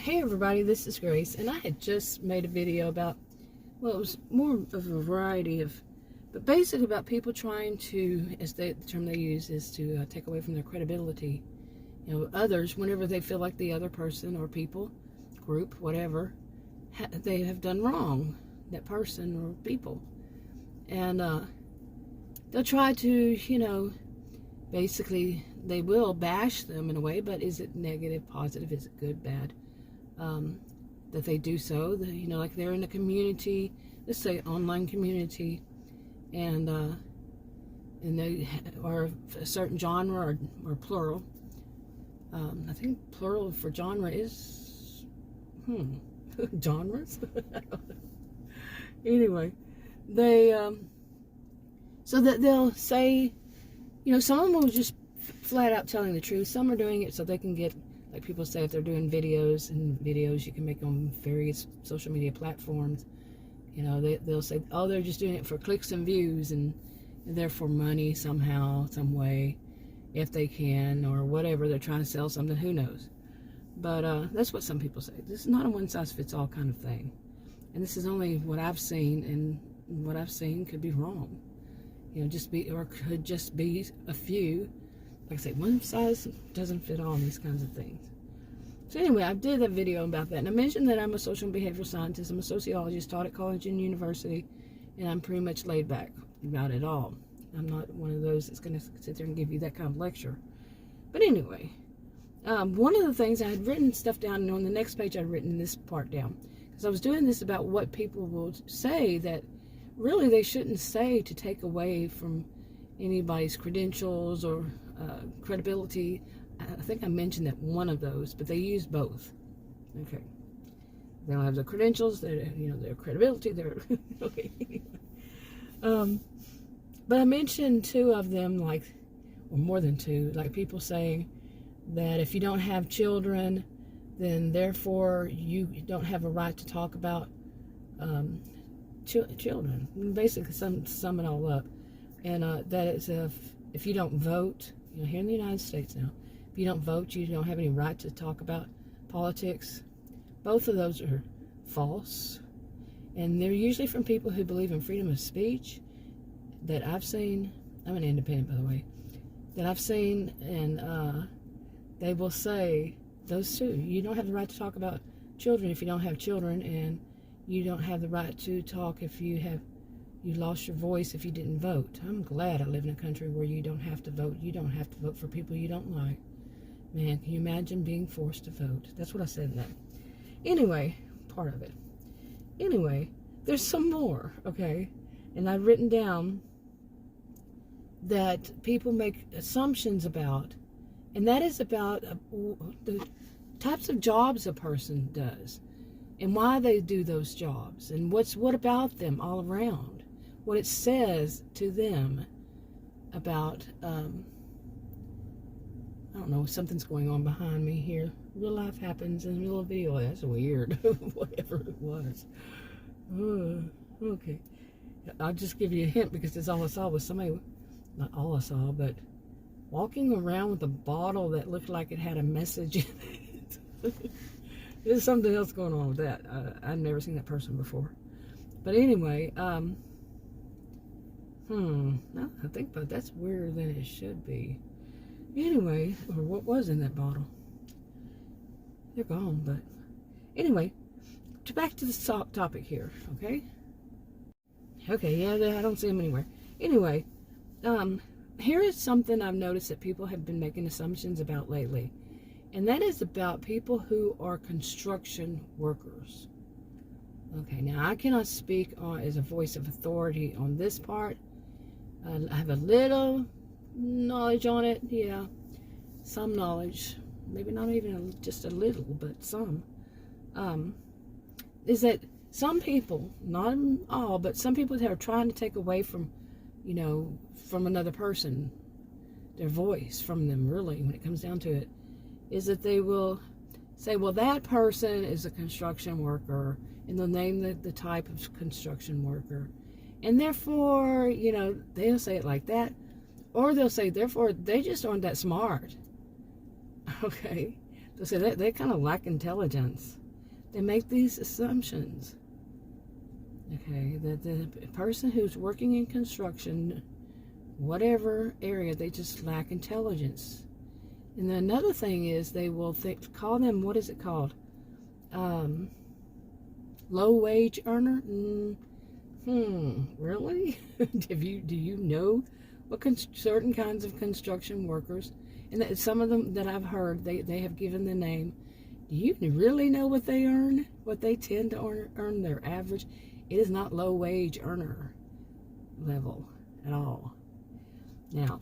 Hey everybody, this is Grace, and I had just made a video about, well, it was more of a variety of, but basically about people trying to, the term they use is to take away from their credibility, others, whenever they feel like the other person or people, group, whatever, they have done wrong, that person or people. And they'll try to, basically, they will bash them in a way, but is it negative, positive, is it good, bad? That they do so, like they're in a community, let's say online community, and they are a certain genre or plural. I think plural for genre is genres. Anyway, they so that they'll say, some of them will just flat out telling the truth. Some are doing it so they can get, like people say, if they're doing videos you can make on various social media platforms, they'll say, oh, they're just doing it for clicks and views, and they're for money somehow, some way, if they can, or whatever. They're trying to sell something, who knows. But that's what some people say. This is not a one-size-fits-all kind of thing. And this is only what I've seen, and what I've seen could be wrong. Could just be a few. Like I say, one size doesn't fit all, these kinds of things. So anyway, I did a video about that. And I mentioned that I'm a social and behavioral scientist. I'm a sociologist, taught at college and university. And I'm pretty much laid back about it all. I'm not one of those that's going to sit there and give you that kind of lecture. But anyway, one of the things, I had written stuff down, and on the next page I'd written this part down. Because I was doing this about what people will say that really they shouldn't say to take away from anybody's credentials or credibility. I think I mentioned that one of those, but they use both. Okay, they don't have the credentials, their credibility, okay. But I mentioned two of them, or more than two, like people saying that if you don't have children, then therefore you don't have a right to talk about children. Basically, sum it all up, and that it's if you don't vote, here in the United States now, if you don't vote, you don't have any right to talk about politics. Both of those are false, and they're usually from people who believe in freedom of speech that I've seen. I'm an independent, by the way, that I've seen, and they will say those two. You don't have the right to talk about children if you don't have children, and you don't have the right to talk if you lost your voice if you didn't vote. I'm glad I live in a country where you don't have to vote. You don't have to vote for people you don't like. Man, can you imagine being forced to vote? That's what I said in that. Anyway, part of it. Anyway, there's some more, okay? And I've written down that people make assumptions about, and that is about the types of jobs a person does, and why they do those jobs, and what about them all around, what it says to them about, I don't know, something's going on behind me here. Real life happens in the middle of a video. That's weird. Whatever it was. Okay. I'll just give you a hint, because that's all I saw was somebody, not all I saw, but walking around with a bottle that looked like it had a message in it. There's something else going on with that. I've never seen that person before. But anyway, now I think about it, that's weirder than it should be. Anyway, or what was in that bottle? They're gone, but anyway, back to the topic here, okay? Okay, yeah, I don't see them anywhere. Anyway, here is something I've noticed that people have been making assumptions about lately. And that is about people who are construction workers. Okay, now I cannot speak as a voice of authority on this part. I have a little knowledge on it, yeah. Some knowledge. Maybe not even just a little, but some. Is that some people, not all, but some people that are trying to take away from, from another person, their voice from them, really, when it comes down to it, is that they will say, well, that person is a construction worker, and they'll name the type of construction worker. And therefore, they'll say it like that. Or they'll say, therefore, they just aren't that smart. Okay? So they kind of lack intelligence. They make these assumptions. Okay, that the person who's working in construction, whatever area, they just lack intelligence. And then another thing is they will call them, what is it called? Low wage earner? Really? Do you know what certain kinds of construction workers, and that some of them that I've heard, they have given the name. Do you really know what they earn? What they tend to earn their average? It is not low wage earner level at all. Now,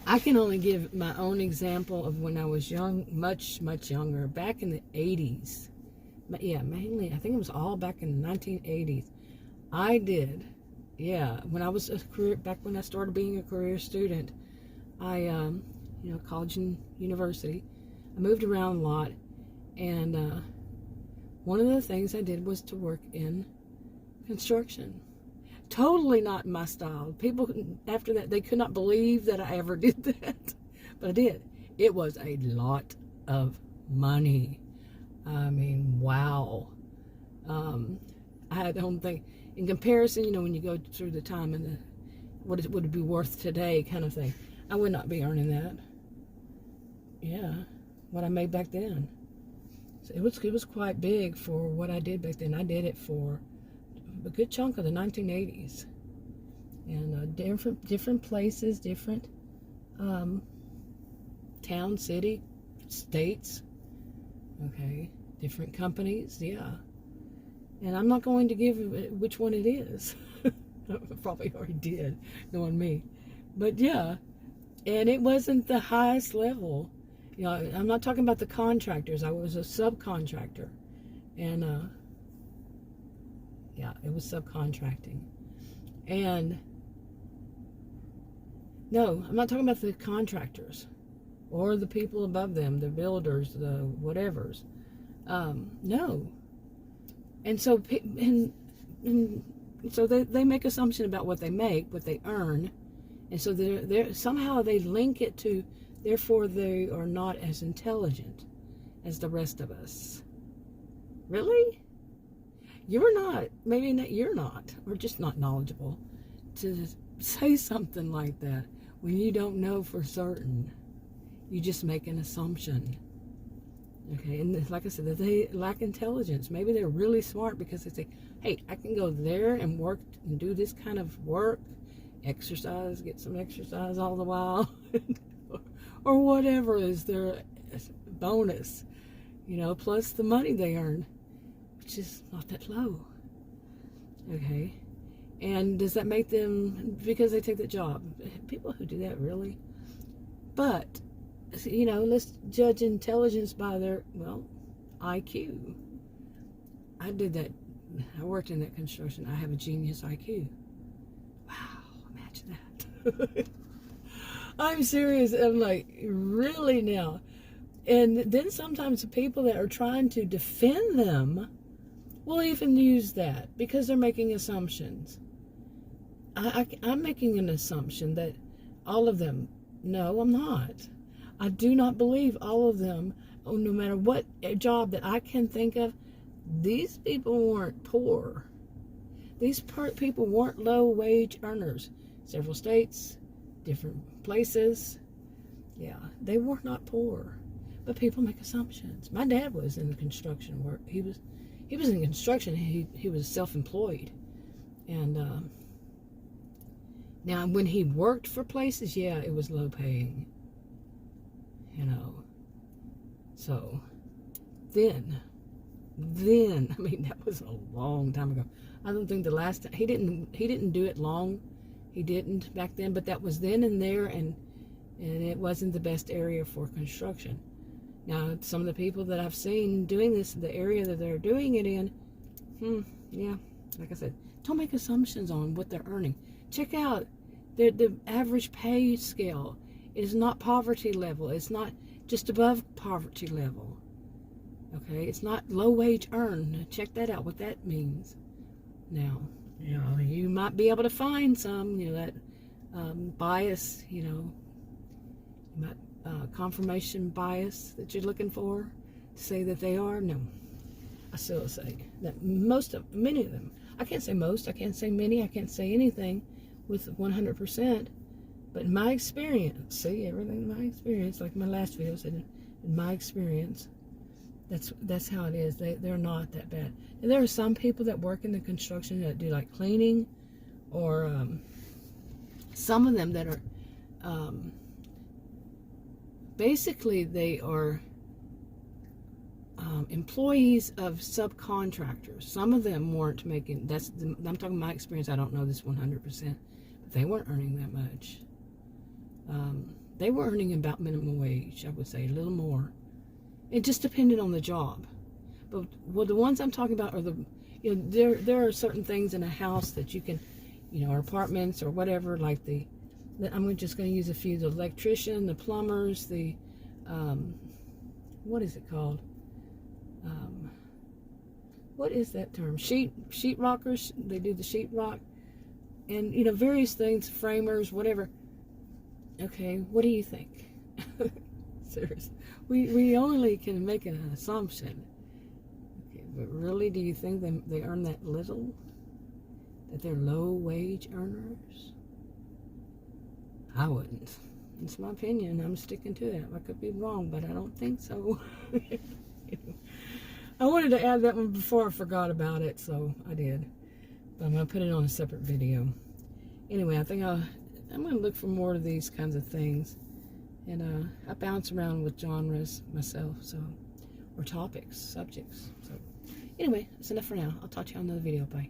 I can only give my own example of when I was young, much younger, back in the 80s. Yeah, mainly, I think it was all back in the 1980s. I did, when I was back when I started being a career student, I, college and university, I moved around a lot, and one of the things I did was to work in construction. Totally not my style. People, after that, they could not believe that I ever did that, but I did. It was a lot of money. I mean, wow. I don't think, in comparison, when you go through the time and what it would be worth today kind of thing, I would not be earning that. Yeah, what I made back then. So it was quite big for what I did back then. I did it for a good chunk of the 1980s, and different places, different town, city, states. Okay, different companies, yeah. And I'm not going to give which one it is. I probably already did, knowing me. But yeah, and it wasn't the highest level. I'm not talking about the contractors. I was a subcontractor. And, it was subcontracting. And, no, I'm not talking about the contractors or the people above them, the builders, the whatevers. No. And so, so they make assumption about what they make, what they earn, and so they're somehow they link it to, therefore they are not as intelligent as the rest of us. Really? You're not. Maybe not, you're not, or just not knowledgeable to say something like that when you don't know for certain. You just make an assumption. Okay, and like I said, they lack intelligence. Maybe they're really smart because they say, hey, I can go there and work and do this kind of work, exercise, get some exercise all the while, or whatever is their bonus, plus the money they earn, which is not that low. Okay, and does that make them, because they take the job? People who do that, really? But let's judge intelligence by their, IQ. I did that. I worked in that construction. I have a genius IQ. Wow, imagine that. I'm serious. I'm like, really now? And then sometimes the people that are trying to defend them will even use that because they're making assumptions. I'm making an assumption that all of them, no, I'm not. I do not believe all of them, no matter what job that I can think of, these people weren't poor. These people weren't low-wage earners. Several states, different places. Yeah, they were not poor. But people make assumptions. My dad was in the construction work. He was in construction. He was self-employed. And now when he worked for places, it was low-paying. So then, I mean, that was a long time ago. I don't think the last time, he didn't do it long. He didn't back then, but that was then and there, and it wasn't the best area for construction. Now, some of the people that I've seen doing this, the area that they're doing it in, like I said, don't make assumptions on what they're earning. Check out the average pay scale. It is not poverty level. It's not just above poverty level. Okay, it's not low wage earned. Check that out, what that means. Now, you might be able to find some, that bias, you might confirmation bias that you're looking for to say that they are. No, I still say that many of them, I can't say most, I can't say many, I can't say anything with 100%, but in my experience, see, everything in my experience, like my last video said, in my experience, that's how it is. They're not that bad. And there are some people that work in the construction that do like cleaning, or some of them that are basically they are employees of subcontractors. Some of them weren't making, I'm talking my experience, I don't know this 100%, but they weren't earning that much. They were earning about minimum wage, I would say, a little more. It just depended on the job. But well, the ones I'm talking about are there are certain things in a house that you can, or apartments or whatever, like I'm just going to use a few, the electrician, the plumbers, the, what is it called? What is that term? Sheet rockers. They do the sheet rock, and various things, framers, whatever. Okay, what do you think? Seriously, we only can make an assumption. Okay, but really, do you think they earn that little? That they're low wage earners? I wouldn't. It's my opinion. I'm sticking to that. I could be wrong, but I don't think so. I wanted to add that one before I forgot about it, so I did. But I'm going to put it on a separate video. Anyway, I think I'm going to look for more of these kinds of things. And I bounce around with genres myself, or topics, subjects. So anyway, that's enough for now. I'll talk to you on another video. Bye.